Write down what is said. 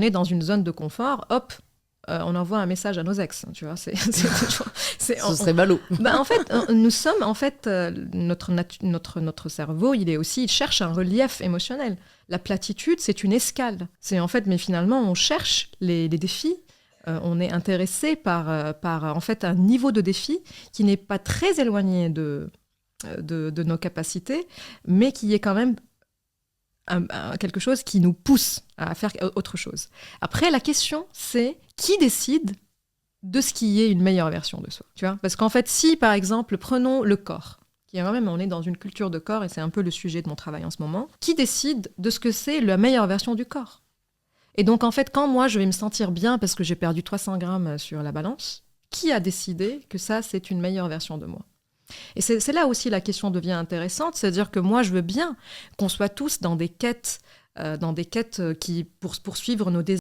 on est dans une zone de confort, hop, on envoie un message à nos ex, tu vois. Ce serait ballot. En fait, nous sommes, notre cerveau, il cherche un relief émotionnel. La platitude, c'est une escale. Mais finalement, on cherche les défis. On est intéressé par en fait un niveau de défi qui n'est pas très éloigné de nos capacités, mais qui est quand même quelque chose qui nous pousse à faire autre chose. Après, la question, c'est qui décide de ce qui est une meilleure version de soi, tu vois ? Parce qu'en fait, si, par exemple, prenons le corps, qui est quand même, on est dans une culture de corps, et c'est un peu le sujet de mon travail en ce moment, qui décide de ce que c'est la meilleure version du corps ? Et donc, en fait, quand moi, je vais me sentir bien parce que j'ai perdu 300 grammes sur la balance, qui a décidé que ça, c'est une meilleure version de moi ? Et c'est là aussi la question devient intéressante, c'est-à-dire que moi, je veux bien qu'on soit tous dans des quêtes qui poursuivre nos désirs.